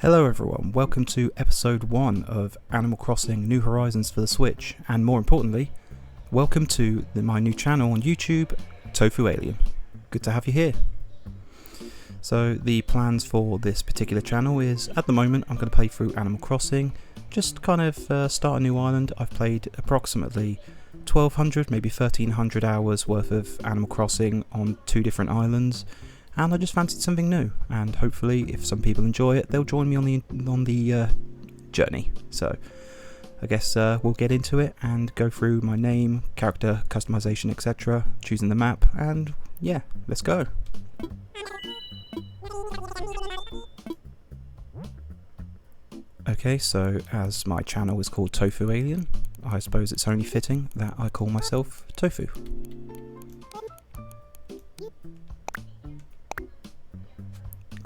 Hello everyone, welcome to episode 1 of Animal Crossing New Horizons for the Switch, and more importantly, welcome to my new channel on YouTube, Tofu Alien. Good to have you here. So the plans for this particular channel is, at the moment, I'm going to play through Animal Crossing, just kind of start a new island. I've played approximately 1200, maybe 1300 hours worth of Animal Crossing on 2 different islands. And I just fancied something new, and hopefully if some people enjoy it, they'll join me on the journey. So I guess we'll get into it and go through my name, character customization, etc., choosing the map, and yeah, let's go. Okay, so as my channel is called Tofu Alien, I suppose it's only fitting that I call myself Tofu.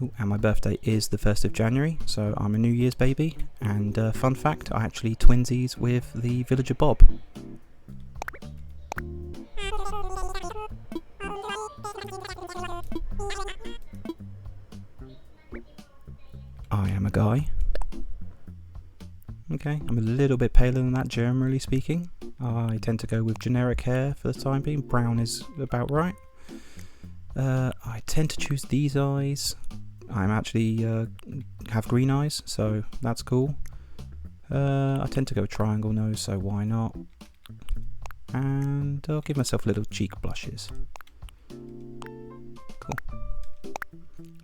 Ooh, and my birthday is the 1st of January, so I'm a New Year's baby, and fun fact, I actually twinsies with the villager Bob. I am a guy. Okay, I'm a little bit paler than that, generally speaking. I tend to go with generic hair for the time being. Brown is about right. I tend to choose these eyes. I'm actually have green eyes, so that's cool. I tend to go triangle nose, so why not? And I'll give myself little cheek blushes. Cool.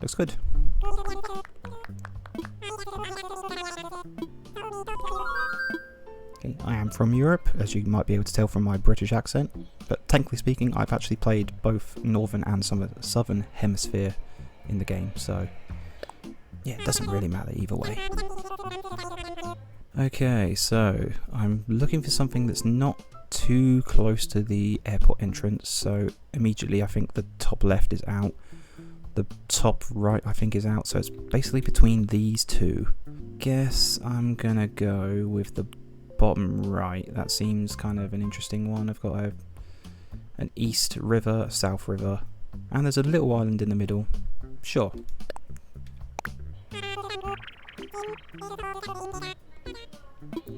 Looks good. Okay, I am from Europe, as you might be able to tell from my British accent, but technically speaking, I've actually played both Northern and some of the Southern Hemisphere in the game, so yeah, it doesn't really matter either way. Okay, so I'm looking for something that's not too close to the airport entrance, so immediately I think the top left is out, the top right I think is out, so it's basically between these two. Guess I'm gonna go with the bottom right. That seems kind of an interesting one. I've got an east river, a south river, and there's a little island in the middle. Sure. Now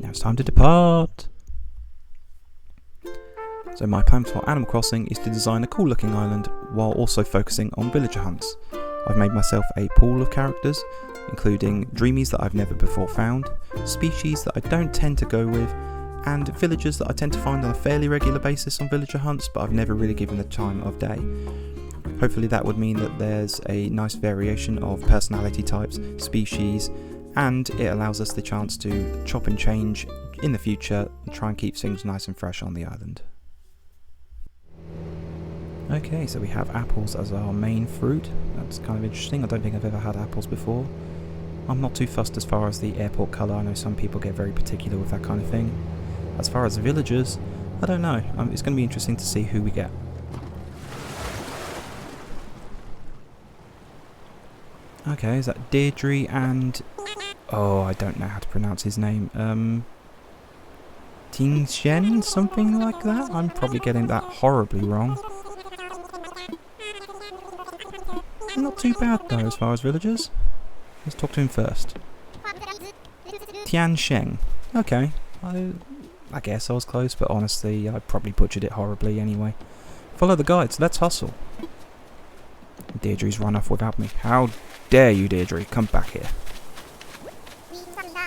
it's time to depart. So my plan for Animal Crossing is to design a cool looking island while also focusing on villager hunts. I've made myself a pool of characters, including dreamies that I've never before found, species that I don't tend to go with, and villagers that I tend to find on a fairly regular basis on villager hunts, but I've never really given the time of day. Hopefully that would mean that there's a nice variation of personality types, species, and it allows us the chance to chop and change in the future and try and keep things nice and fresh on the island. Okay, so we have apples as our main fruit. That's kind of interesting. I don't think I've ever had apples before. I'm not too fussed as far as the airport colour. I know some people get very particular with that kind of thing. As far as villagers, I don't know. It's going to be interesting to see who we get. Okay, is that Deirdre and... oh, I don't know how to pronounce his name. Tingshen? Something like that? I'm probably getting that horribly wrong. Not too bad though, as far as villagers. Let's talk to him first. Tian Sheng. Okay. I guess I was close, but honestly, I probably butchered it horribly anyway. Follow the guides, let's hustle. Deirdre's run off without me. How dare you, Deirdre? Come back here.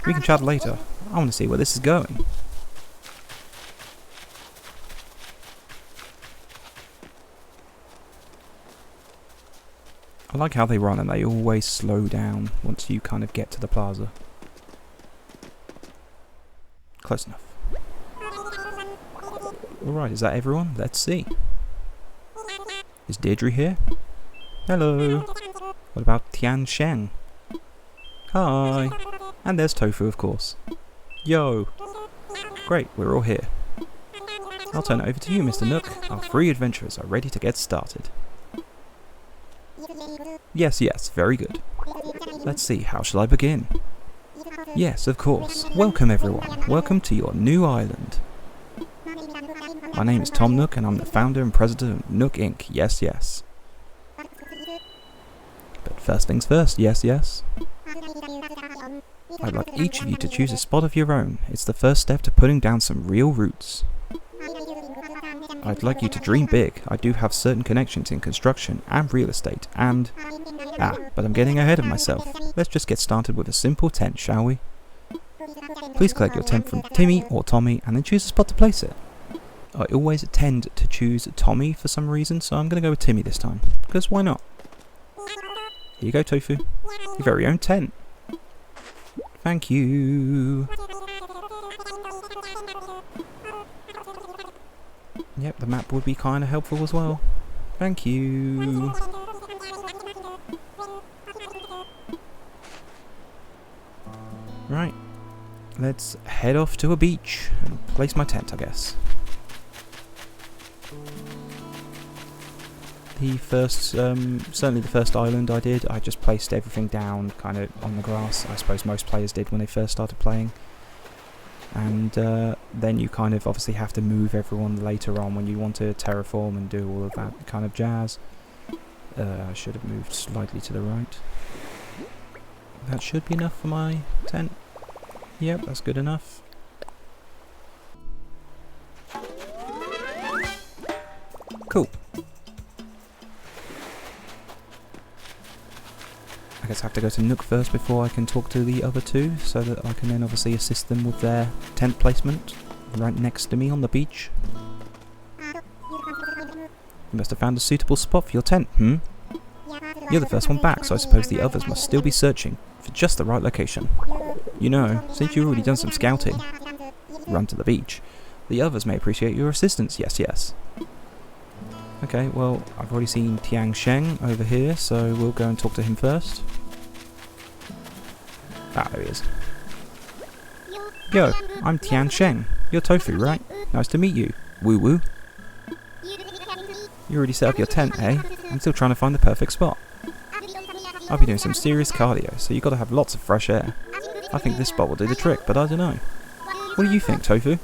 We can chat later. I want to see where this is going. I like how they run and they always slow down once you kind of get to the plaza. Close enough. Alright, is that everyone? Let's see. Is Deirdre here? Hello. What about Tian Shen? Hi. And there's Tofu, of course. Yo. Great, we're all here. I'll turn it over to you, Mr. Nook. Our 3 adventurers are ready to get started. Yes, very good. Let's see, how shall I begin? Yes, of course. Welcome everyone. Welcome to your new island. My name is Tom Nook and I'm the founder and president of Nook Inc. Yes. But first things first, yes. I'd like each of you to choose a spot of your own. It's the first step to putting down some real roots. I'd like you to dream big. I do have certain connections in construction and real estate and... but I'm getting ahead of myself. Let's just get started with a simple tent, shall we? Please collect your tent from Timmy or Tommy and then choose a spot to place it. I always tend to choose Tommy for some reason, so I'm going to go with Timmy this time. Because why not? Here you go, Tofu. Your very own tent. Thank you. Yep, the map would be kind of helpful as well. Thank you. Right. Let's head off to a beach and place my tent, I guess. The first, certainly the first island I did, I just placed everything down kind of on the grass. I suppose most players did when they first started playing. And then you kind of obviously have to move everyone later on when you want to terraform and do all of that kind of jazz. I should have moved slightly to the right. That should be enough for my tent. Yep, that's good enough. Cool. I guess I have to go to Nook first before I can talk to the other two, so that I can then obviously assist them with their tent placement right next to me on the beach. You must have found a suitable spot for your tent, You're the first one back, so I suppose the others must still be searching for just the right location. You know, since you've already done some scouting, run to the beach, the others may appreciate your assistance, yes. Okay, well, I've already seen Tiang Sheng over here, so we'll go and talk to him first. Ah, there he is. Yo, I'm Tiang Sheng. You're Tofu, right? Nice to meet you. Woo woo. You already set up your tent, eh? I'm still trying to find the perfect spot. I'll be doing some serious cardio, so you gotta have lots of fresh air. I think this spot will do the trick, but I don't know. What do you think, Tofu?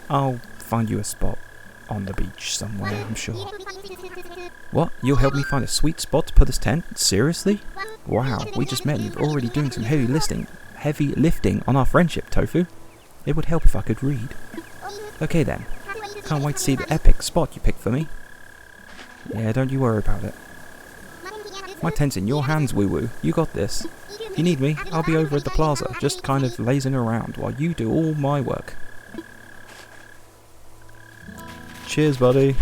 I'll find you a spot on the beach somewhere, I'm sure. What? You'll help me find a sweet spot to put this tent? Seriously? Wow, we just met and you're already doing some heavy lifting on our friendship, Tofu. It would help if I could read. Okay then. Can't wait to see the epic spot you picked for me. Yeah, don't you worry about it. My tent's in your hands, woo-woo. You got this. If you need me, I'll be over at the plaza, just kind of lazing around while you do all my work. Cheers, buddy.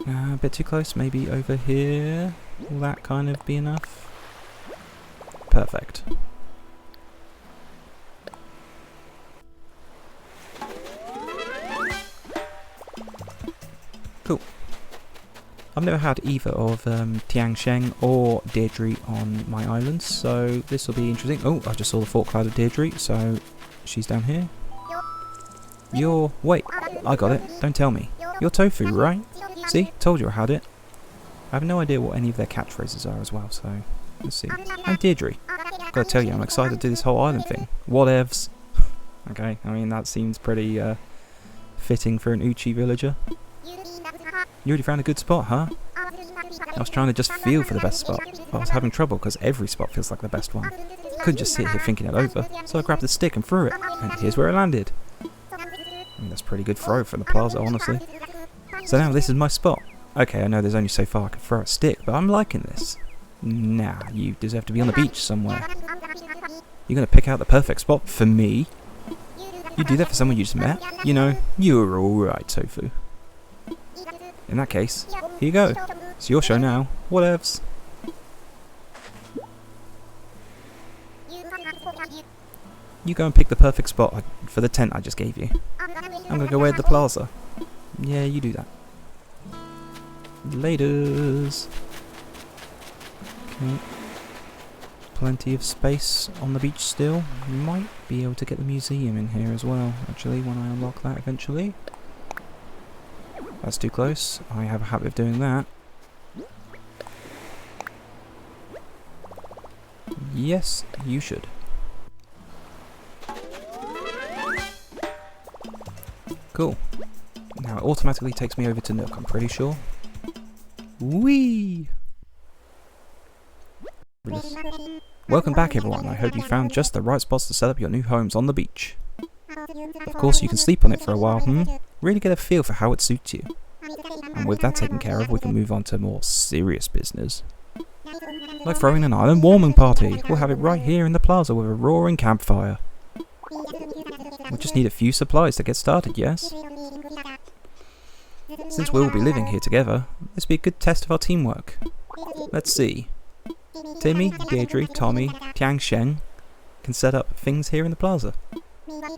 A bit too close, maybe over here. Will that kind of be enough? Perfect. Cool. I've never had either of Tiang Sheng or Deirdre on my island, so this will be interesting. Oh, I just saw the fork cloud of Deirdre, so she's down here. Wait, I got it. Don't tell me. You're Tofu, right? See? Told you I had it. I have no idea what any of their catchphrases are as well, so let's see. I'm Deirdre. Gotta tell you, I'm excited to do this whole island thing. Whatevs. Okay, I mean, that seems pretty fitting for an Uchi villager. You already found a good spot, huh? I was trying to just feel for the best spot, but I was having trouble because every spot feels like the best one. Couldn't just sit here thinking it over, so I grabbed the stick and threw it, and here's where it landed. I mean, that's a pretty good throw from the plaza, honestly. So now this is my spot. Okay, I know there's only so far I can throw a stick, but I'm liking this. Nah, you deserve to be on the beach somewhere. You're gonna pick out the perfect spot for me? You do that for someone you just met? You know, you're alright, Tofu. In that case, here you go. It's your show now. Whatevs. You go and pick the perfect spot for the tent I just gave you. I'm gonna go away at the plaza. Yeah, you do that. Laters. Okay. Plenty of space on the beach still. Might be able to get the museum in here as well, actually, when I unlock that eventually. That's too close. I have a habit of doing that. Yes, you should. Cool. Now it automatically takes me over to Nook, I'm pretty sure. Whee! Welcome back everyone, I hope you found just the right spots to set up your new homes on the beach. Of course you can sleep on it for a while, really get a feel for how it suits you. And with that taken care of, we can move on to more serious business. Like throwing an island warming party. We'll have it right here in the plaza with a roaring campfire. We just need a few supplies to get started, yes? Since we'll be living here together, this will be a good test of our teamwork. Let's see. Timmy, Deirdre, Tommy, Tiang Sheng can set up things here in the plaza.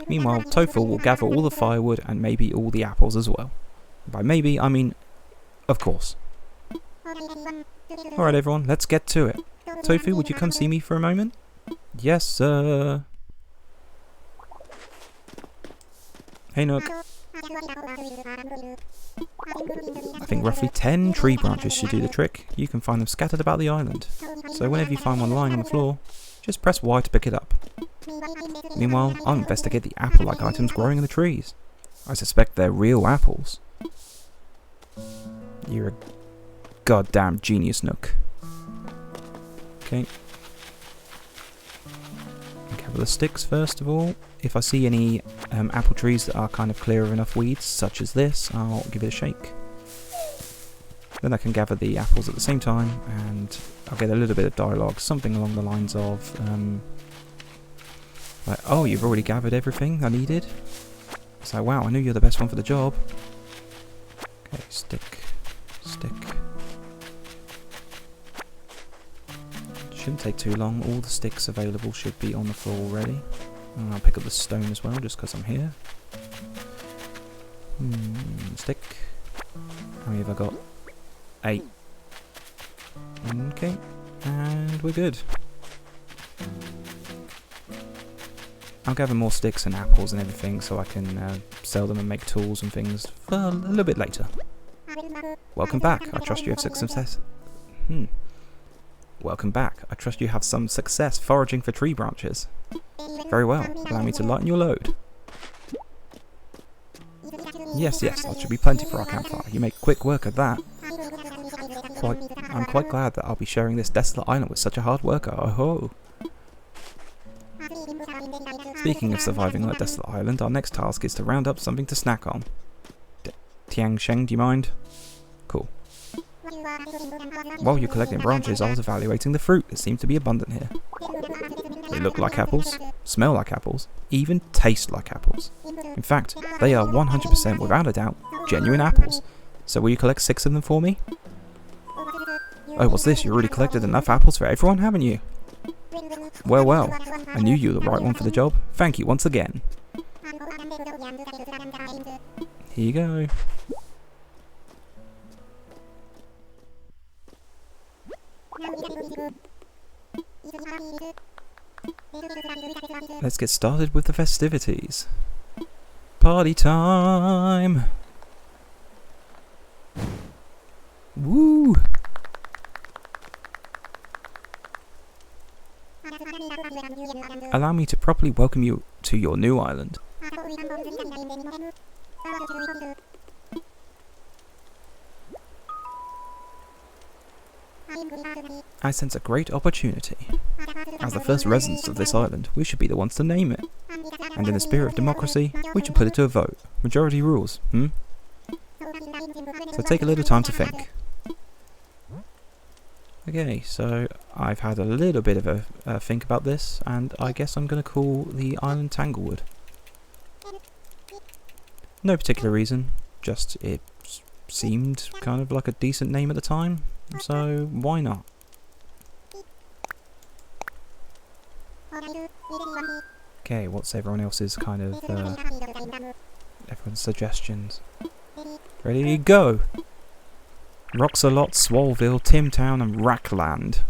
Meanwhile, Tofu will gather all the firewood and maybe all the apples as well. By maybe, I mean, of course. Alright everyone, let's get to it. Tofu, would you come see me for a moment? Yes, sir. Hey Nook. I think roughly 10 tree branches should do the trick. You can find them scattered about the island. So whenever you find one lying on the floor, just press Y to pick it up. Meanwhile, I'll investigate the apple-like items growing in the trees. I suspect they're real apples. You're a goddamn genius, Nook. Okay. Gather the sticks first of all. If I see any apple trees that are kind of clear of enough weeds, such as this, I'll give it a shake. Then I can gather the apples at the same time, and I'll get a little bit of dialogue, something along the lines of, like, oh, you've already gathered everything I needed? It's like, wow, I knew you're the best one for the job. Okay, stick. Shouldn't take too long, all the sticks available should be on the floor already. And I'll pick up the stone as well, just because I'm here. Stick. How many have I got? 8. Okay, and we're good. I'll gather more sticks and apples and everything so I can sell them and make tools and things for a little bit later. Welcome back. I trust you have success. Welcome back. I trust you have some success foraging for tree branches. Very well. Allow me to lighten your load. Yes, that should be plenty for our campfire. You make quick work of that. I'm quite glad that I'll be sharing this desolate island with such a hard worker. Oh ho! Speaking of surviving on a desolate island, our next task is to round up something to snack on. Tiang Sheng, do you mind? Cool. While you're collecting branches, I was evaluating the fruit that seemed to be abundant here. They look like apples, smell like apples, even taste like apples. In fact, they are 100% without a doubt genuine apples. So will you collect 6 of them for me? Oh, what's this? You already collected enough apples for everyone, haven't you? Well, I knew you were the right one for the job. Thank you once again. Here you go. Let's get started with the festivities. Party time! Woo! Allow me to properly welcome you to your new island. I sense a great opportunity. As the first residents of this island, we should be the ones to name it. And in the spirit of democracy, we should put it to a vote. Majority rules, So take a little time to think. Okay, so I've had a little bit of a think about this, and I guess I'm going to call the island Tanglewood. No particular reason, just it seemed kind of like a decent name at the time, so why not? Okay, what's everyone else's kind of, everyone's suggestions? Ready, go! Roxalot, Swalville, Timtown and Rackland.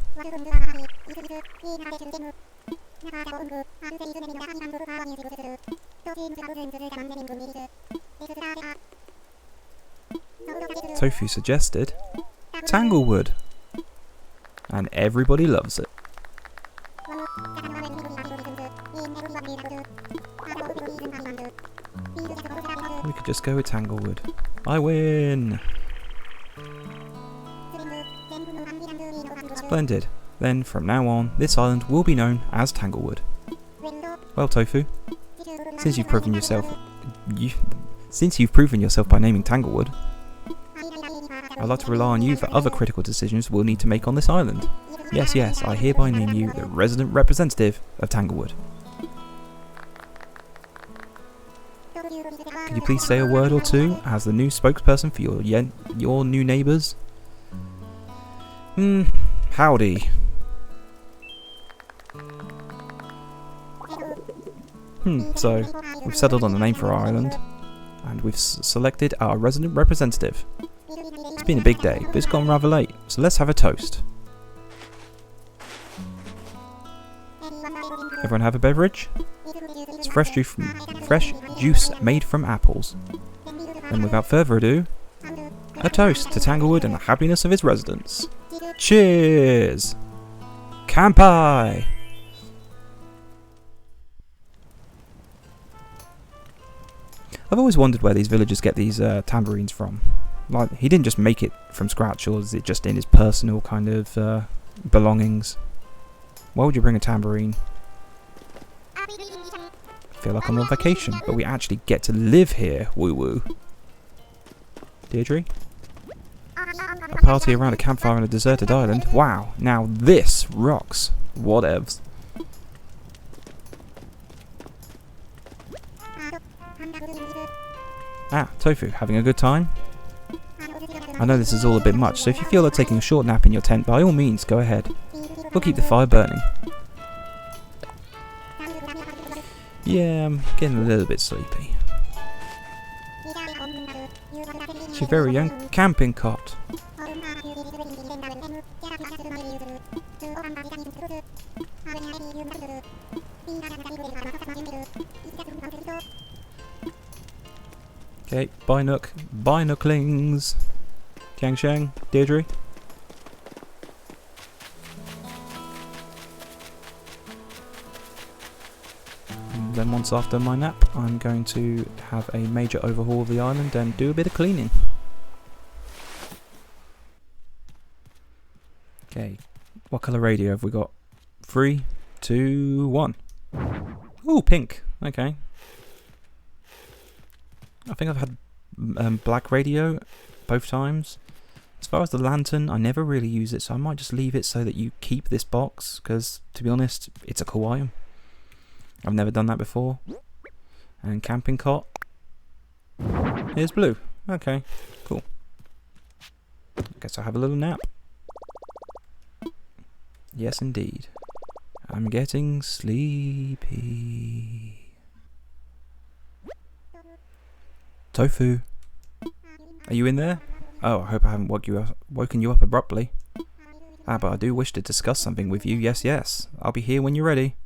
Tofu suggested Tanglewood, and everybody loves it. We could just go with Tanglewood. I win! Splendid. Then, from now on, this island will be known as Tanglewood. Well, Tofu, since you've proven yourself by naming Tanglewood, I'd like to rely on you for other critical decisions we'll need to make on this island. Yes, I hereby name you the resident representative of Tanglewood. Could you please say a word or two as the new spokesperson for your new neighbours? Howdy. So, we've settled on the name for our island, and we've selected our resident representative. It's been a big day, but it's gone rather late, so let's have a toast. Everyone have a beverage? It's fresh juice made from apples. Then without further ado, a toast to Tanglewood and the happiness of its residents. Cheers! Kampai! I've always wondered where these villagers get these tambourines from. Like, he didn't just make it from scratch, or is it just in his personal kind of belongings? Why would you bring a tambourine? I feel like I'm on vacation, but we actually get to live here, woo-woo. Deirdre? A party around a campfire on a deserted island? Wow, now this rocks. Whatevs. Ah, Tofu, having a good time? I know this is all a bit much, so if you feel like taking a short nap in your tent, by all means, go ahead. We'll keep the fire burning. Yeah, I'm getting a little bit sleepy. It's your very own camping cot. Okay, bye Nook. Bye Nooklings. Kiang Shang, Deirdre. And then once after my nap, I'm going to have a major overhaul of the island and do a bit of cleaning. Okay, what colour radio have we got? 3, 2, 1. Ooh, pink. Okay. I think I've had black radio both times. As far as the lantern, I never really use it, so I might just leave it so that you keep this box, because, to be honest, it's a cool item. I've never done that before. And camping cot. Here's blue. Okay, cool. Guess I'll have a little nap. Yes, indeed. I'm getting sleepy. Tofu, are you in there? Oh, I hope I haven't woken you up abruptly. Ah, but I do wish to discuss something with you. Yes. I'll be here when you're ready.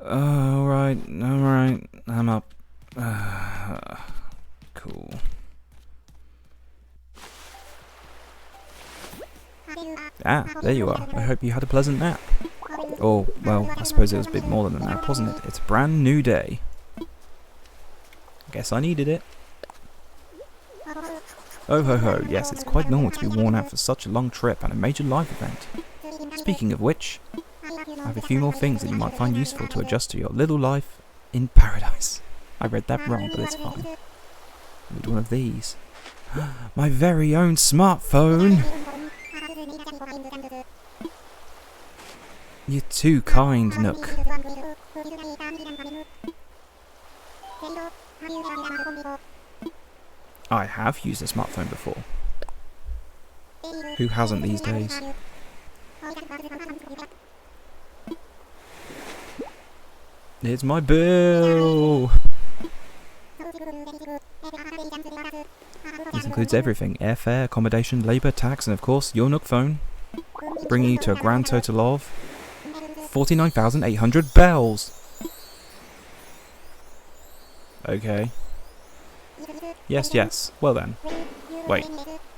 Alright, I'm up. Cool. Ah, there you are. I hope you had a pleasant nap. Oh, well, I suppose it was a bit more than a nap, wasn't it? It's a brand new day. Guess I needed it. Oh ho ho, yes, it's quite normal to be worn out for such a long trip and a major life event. Speaking of which, I have a few more things that you might find useful to adjust to your little life in paradise. I read that wrong, but it's fine. I need one of these. My very own smartphone! You're too kind, Nook. I have used a smartphone before. Who hasn't these days? It's my bill! This includes everything: airfare, accommodation, labour, tax, and of course your Nook phone. Bringing you to a grand total of 49,800 bells! Okay. Yes. Well then. Wait,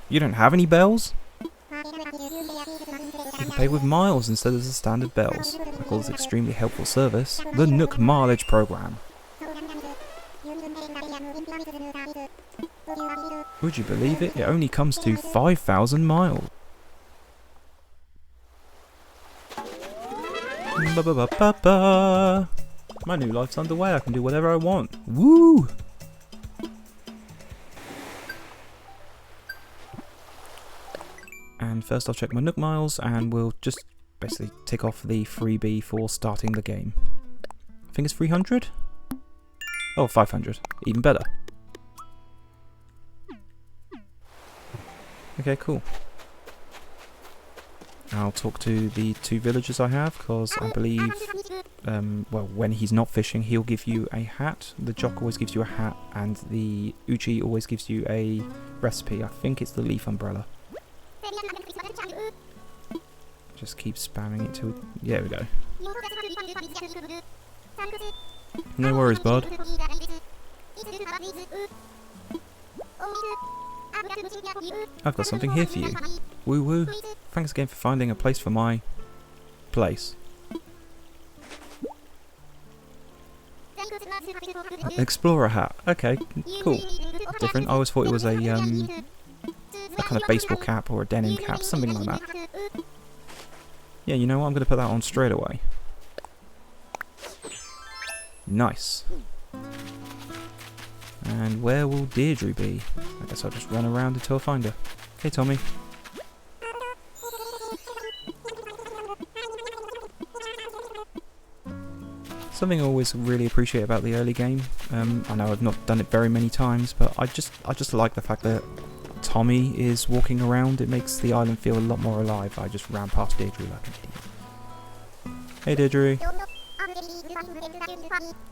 you don't have any bells? You can pay with miles instead of the standard bells. I call this extremely helpful service the Nook Mileage Program. Would you believe it? It only comes to 5,000 miles. Ba-ba-ba-ba-ba. My new life's underway. I can do whatever I want. Woo! And first I'll check my Nook miles, and we'll just basically tick off the freebie for starting the game. I think it's 300? Oh, 500. Even better. Okay, cool. I'll talk to the 2 villagers I have, because I believe, well, when he's not fishing, he'll give you a hat. The Jock always gives you a hat, and the Uchi always gives you a recipe. I think it's the leaf umbrella. Just keep spamming it till... Yeah, we go. No worries, bud. I've got something here for you. Woo woo. Thanks again for finding a place for my... place. Explorer hat. Okay, cool. Different. I always thought it was a kind of baseball cap or a denim cap, something like that. Yeah, you know what? I'm going to put that on straight away. Nice. And where will Deirdre be? I guess I'll just run around until I find her. Hey, Tommy. Something I always really appreciate about the early game. I know I've not done it very many times, but I just like the fact that Tommy is walking around. It makes the island feel a lot more alive. I just ran past Deirdre like an idiot. Hey, Deirdre.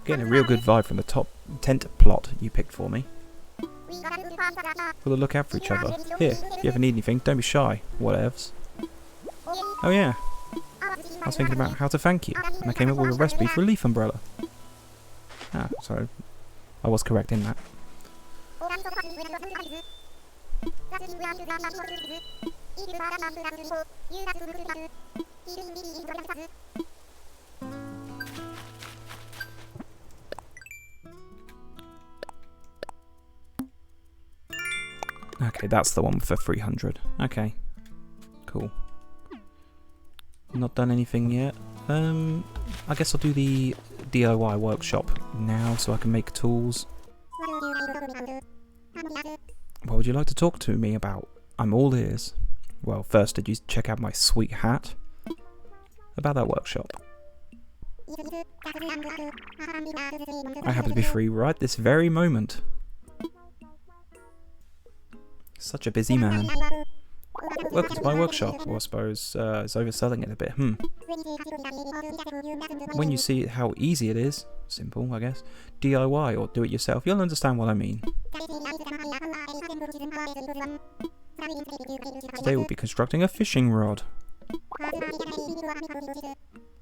Getting a real good vibe from the top tent plot you picked for me. We'll look out for each other. Here, if you ever need anything, don't be shy. Whatevs. Oh yeah. I was thinking about how to thank you, and I came up with a recipe for a leaf umbrella. Ah, so I was correct in that. Okay, that's the one for 300. Okay, cool. Not done anything yet. I guess I'll do the DIY workshop now so I can make tools. What would you like to talk to me about? I'm all ears. Well, first, did you check out my sweet hat? About that workshop. I happen to be free right this very moment. Such a busy man. Welcome to my workshop. Well, I suppose it's overselling it a bit. When you see how easy it is, simple I guess, DIY or do it yourself, you'll understand what I mean. Today we'll be constructing a fishing rod.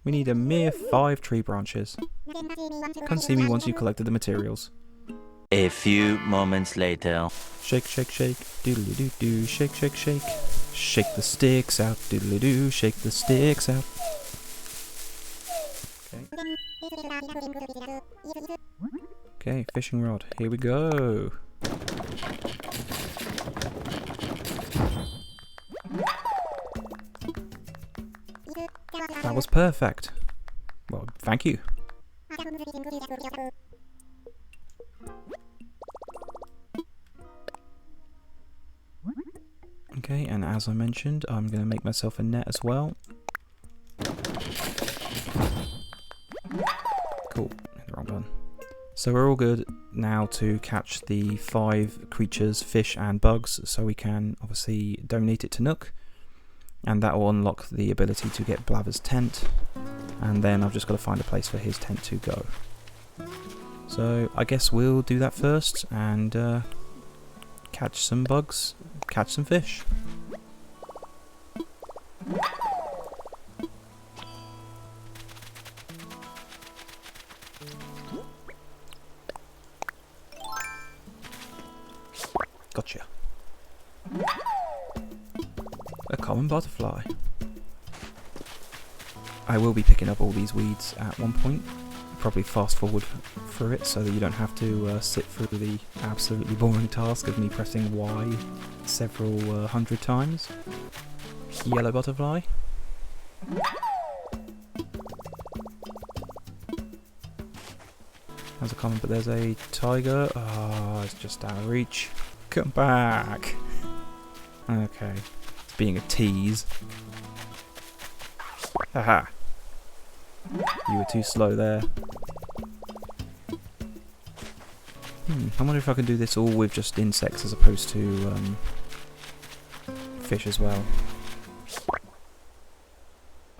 We need a mere 5 tree branches. Come see me once you've collected the materials. A few moments later. Shake, shake, shake, doodly doo doo, shake, shake, shake. Shake the sticks out, doodly doo, shake the sticks out. Okay, fishing rod, here we go. That was perfect. Well, thank you. Okay, and as I mentioned, I'm going to make myself a net as well. Cool, the wrong one. So we're all good now to catch the 5 creatures, fish and bugs, so we can obviously donate it to Nook. And that will unlock the ability to get Blaver's tent. And then I've just got to find a place for his tent to go. So I guess we'll do that first and catch some bugs, catch some fish. Gotcha. A common butterfly. I will be picking up all these weeds at one point. Probably fast forward through it so that you don't have to sit through the absolutely boring task of me pressing Y several hundred times. Yellow butterfly. There's a common, but there's a tiger. Oh, it's just out of reach. Come back. Okay. It's being a tease. Haha. You were too slow there. I wonder if I can do this all with just insects as opposed to fish as well.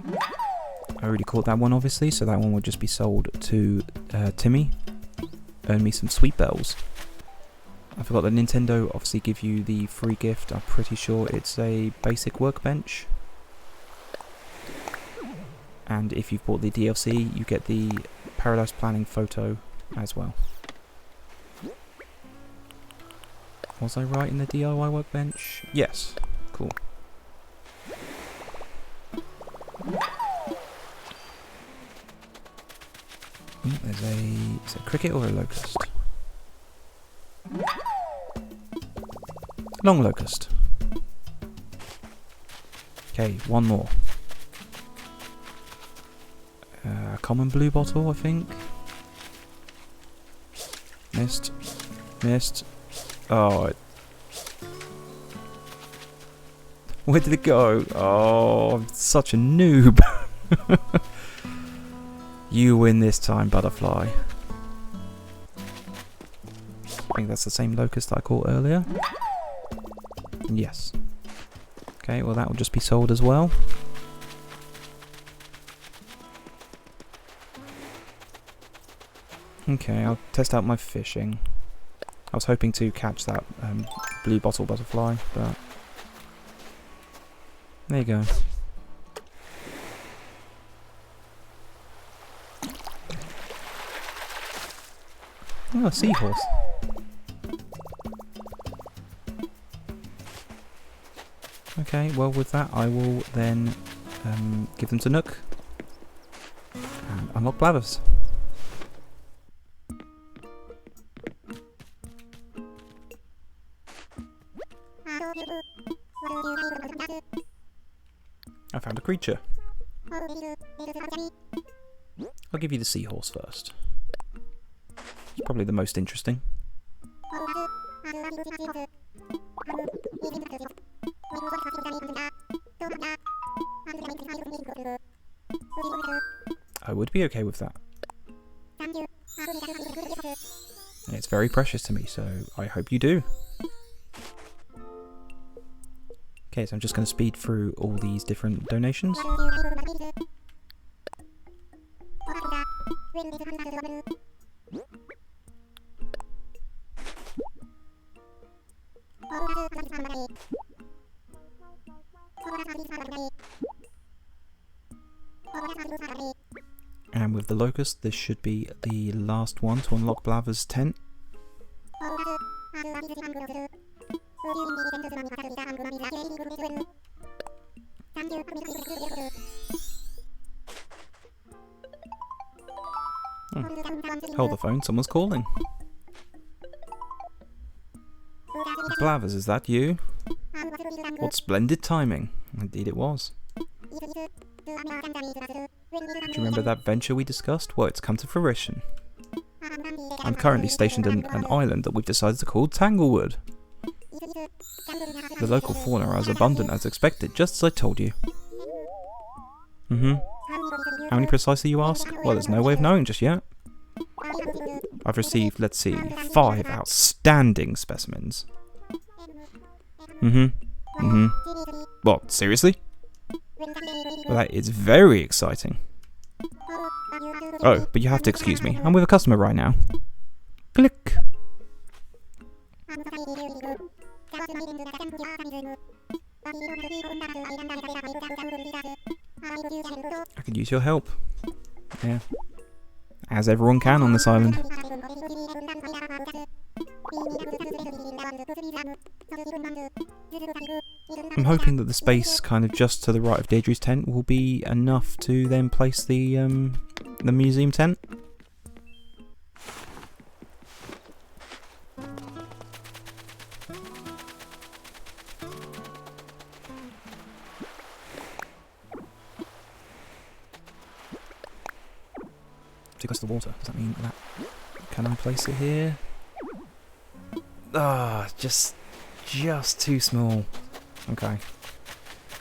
I already caught that one, obviously, so that one will just be sold to Timmy. Earn me some sweet bells. I forgot that Nintendo obviously give you the free gift. I'm pretty sure it's a basic workbench. And if you've bought the DLC, you get the Paradise Planning photo as well. Was I right in the DIY workbench? Yes. Cool. There's a... is it a cricket or a locust? Long locust. Okay, one more. Common blue bottle, I think. Missed. Missed. Oh. Where did it go? Oh, I'm such a noob. You win this time, butterfly. I think that's the same locust I caught earlier. Yes. Okay, well that will just be sold as well. Okay, I'll test out my fishing. I was hoping to catch that blue bottle butterfly, but there you go. Oh, a seahorse. Okay, well with that I will then give them to Nook and unlock Blathers. I found a creature. I'll give you the seahorse first. It's probably the most interesting. I would be okay with that. It's very precious to me, so I hope you do. Okay, so I'm just going to speed through all these different donations. And with the locust, this should be the last one to unlock Blathers' tent. Hold the phone, someone's calling. Blathers, is that you? What splendid timing. Indeed it was. Do you remember that venture we discussed? Well, it's come to fruition. I'm currently stationed on an island that we've decided to call Tanglewood. The local fauna are as abundant as expected, just as I told you. How many precisely, you ask? Well, there's no way of knowing just yet. I've received, let's see, 5 outstanding specimens. What, seriously? Well, that is very exciting. Oh, but you have to excuse me. I'm with a customer right now. Click. I could use your help. Yeah. As everyone can on this island. I'm hoping that the space kind of just to the right of Deirdre's tent will be enough to then place the museum tent. Take us to the water. Does that mean that Can I place it here? Ah, just too small. Okay.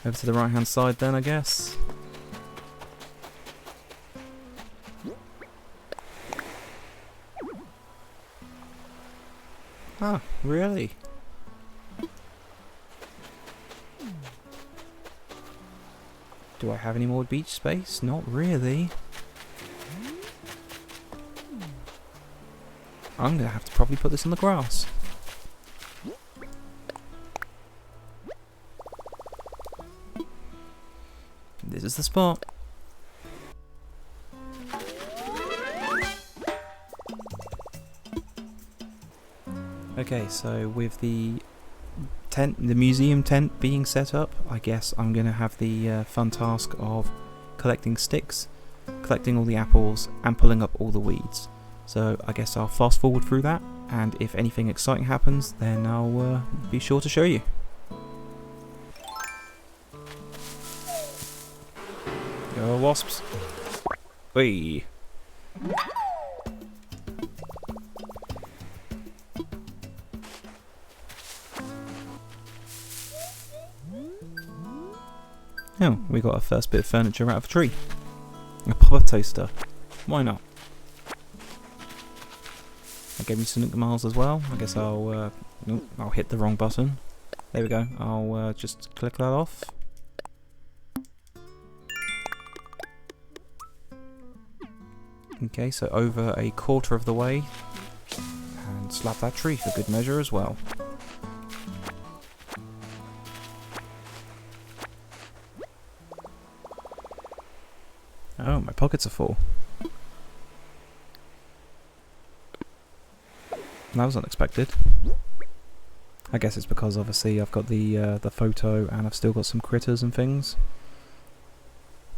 Over to the right hand side then, I guess. Ah, really? Do I have any more beach space? Not really. I'm gonna have to probably put this on the grass. This is the spot. Okay, so with the museum tent being set up, I guess I'm going to have the fun task of collecting sticks, collecting all the apples, and pulling up all the weeds. So I guess I'll fast forward through that, and if anything exciting happens, then I'll be sure to show you. Go wasps. Whee! Oh, we got our first bit of furniture out of a tree. A pop-up toaster. Why not? That gave me some Nook Miles as well. I guess I'll hit the wrong button. There we go. I'll just click that off. Okay, so over a quarter of the way. And slap that tree for good measure as well. Oh, my pockets are full. That was unexpected. I guess it's because obviously I've got the photo and I've still got some critters and things.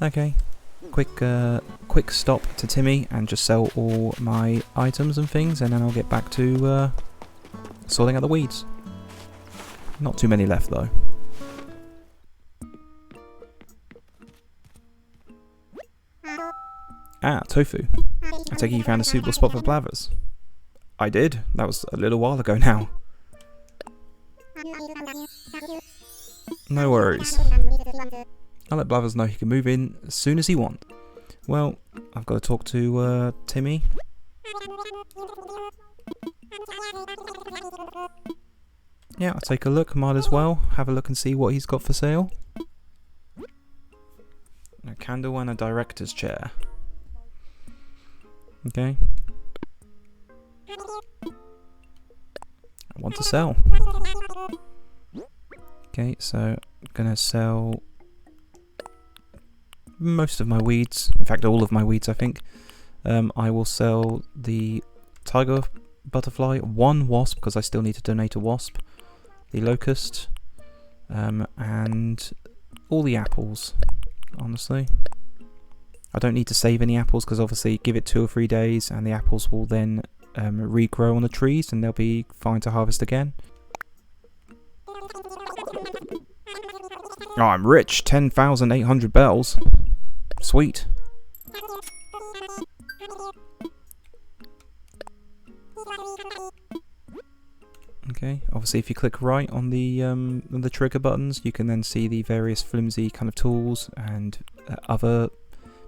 Okay, quick stop to Timmy and just sell all my items and things, and then I'll get back to sorting out the weeds. Not too many left though. Ah, Tofu. I take it you found a suitable spot for Blathers. I did. That was a little while ago now. No worries. I'll let Blathers know he can move in as soon as he wants. Well, I've got to talk to Timmy. Yeah, I'll take a look. Might as well have a look and see what he's got for sale. A candle and a director's chair. Okay. I want to sell. Okay, so I'm gonna sell most of my weeds. In fact, all of my weeds, I think. I will sell the tiger butterfly, one wasp, because I still need to donate a wasp, the locust, and all the apples, honestly. I don't need to save any apples because obviously give it 2 or 3 days and the apples will then regrow on the trees and they'll be fine to harvest again. Oh, I'm rich! 10,800 bells. Sweet. Okay, obviously if you click right on the trigger buttons, you can then see the various flimsy kind of tools and other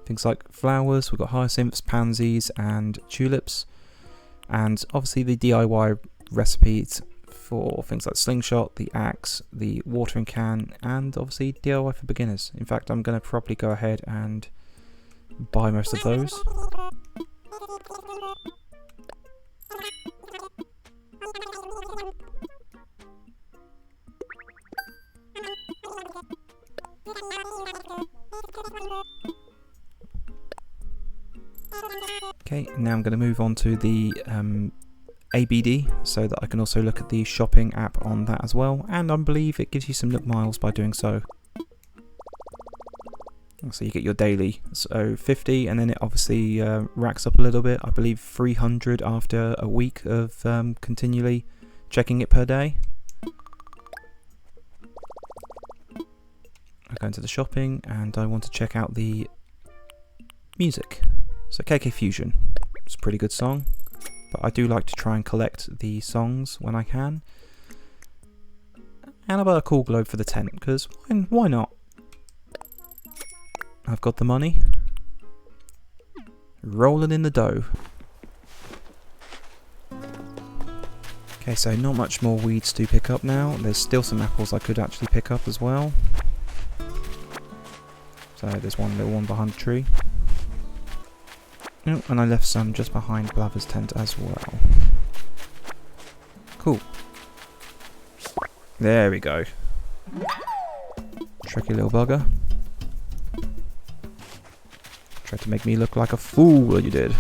things like flowers. We've got hyacinths, pansies and tulips, and obviously the DIY recipes for things like slingshot, the axe, the watering can, and obviously DIY for beginners. In fact, I'm going to probably go ahead and buy most of those. Okay, now I'm going to move on to the ABD so that I can also look at the shopping app on that as well, and I believe it gives you some Nook Miles by doing so. So you get your daily, so 50, and then it obviously racks up a little bit. I believe 300 after a week of continually checking it per day. I go into the shopping and I want to check out the music. So KK Fusion, it's a pretty good song. but I do like to try and collect the songs when I can. And I've got a cool globe for the tent, because why not? I've got the money. Rolling in the dough. Okay, so not much more weeds to pick up now. There's still some apples I could actually pick up as well. So there's one little one behind the tree. Oh, and I left some just behind Blaver's tent as well. Cool. There we go. Tricky little bugger. Tried to make me look like a fool, you did.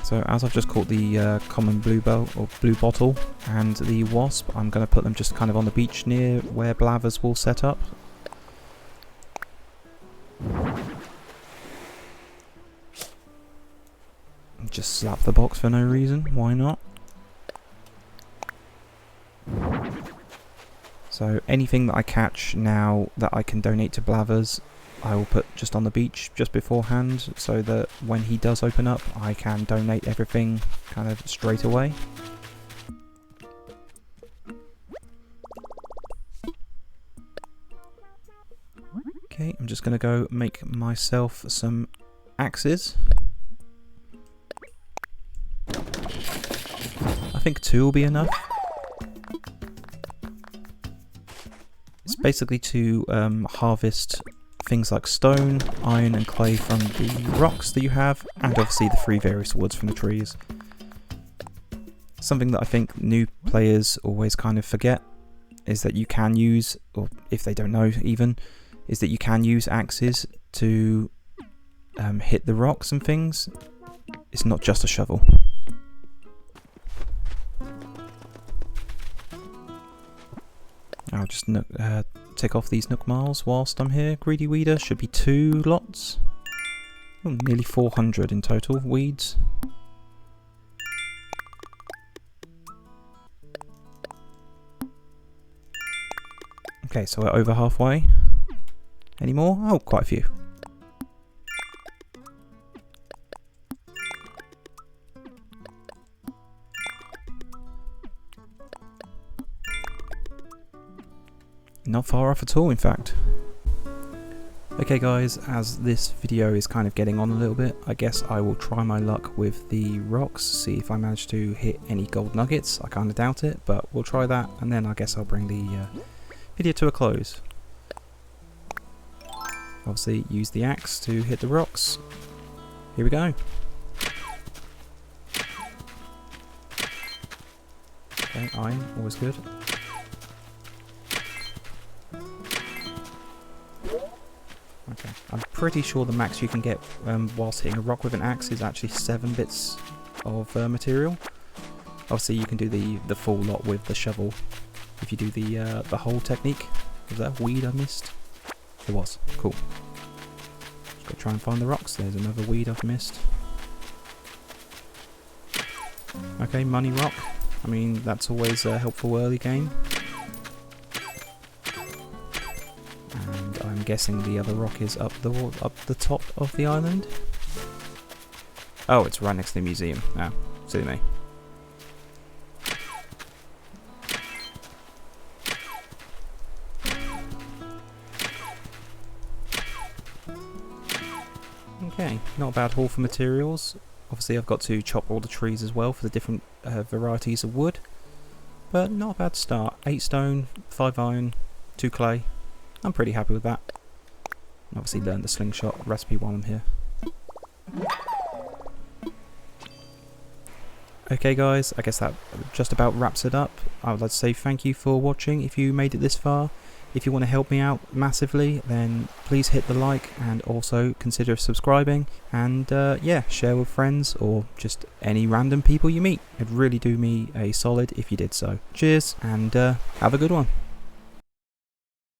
So as I've just caught the common bluebell or blue bottle and the wasp, I'm going to put them just kind of on the beach near where Blaver's will set up. Just slap the box for no reason, why not? So anything that I catch now that I can donate to Blaver's, I will put just on the beach just beforehand, so that when he does open up, I can donate everything kind of straight away. Okay, I'm just going to go make myself some axes. I think 2 will be enough. It's basically to harvest things like stone, iron and clay from the rocks that you have, and obviously the 3 various woods from the trees. Something that I think new players always kind of forget is that you can use, or if they don't know even, is that you can use axes to hit the rocks and things. It's not just a shovel. I'll just tick off these nook miles whilst I'm here. Greedy weeder should be 2 lots. Oh, nearly 400 in total weeds. Okay, so we're over halfway. Any more? Oh, quite a few. Not far off at all, in fact. Okay guys, as this video is kind of getting on a little bit, I guess I will try my luck with the rocks, see if I manage to hit any gold nuggets. I kind of doubt it, but we'll try that, and then I guess I'll bring the video to a close. Obviously use the axe to hit the rocks. Here we go. Okay, iron, always good. Okay, I'm pretty sure the max you can get whilst hitting a rock with an axe is actually 7 bits of material. Obviously you can do the full lot with the shovel if you do the whole technique. Was that a weed I missed? It was. Cool. Just gotta try and find the rocks. There's another weed I've missed. Okay, money rock. I mean, that's always a helpful early game. And I'm guessing the other rock is up the top of the island. Oh, it's right next to the museum. Oh, silly me. Okay, not a bad haul for materials. Obviously I've got to chop all the trees as well for the different varieties of wood. But not a bad start. 8 stone, 5 iron, 2 clay. I'm pretty happy with that. Obviously learned the slingshot recipe while I'm here. Okay guys, I guess that just about wraps it up. I would like to say thank you for watching if you made it this far. If you want to help me out massively, then please hit the like and also consider subscribing, and yeah, share with friends or just any random people you meet. It'd really do me a solid if you did so. Cheers, and have a good one.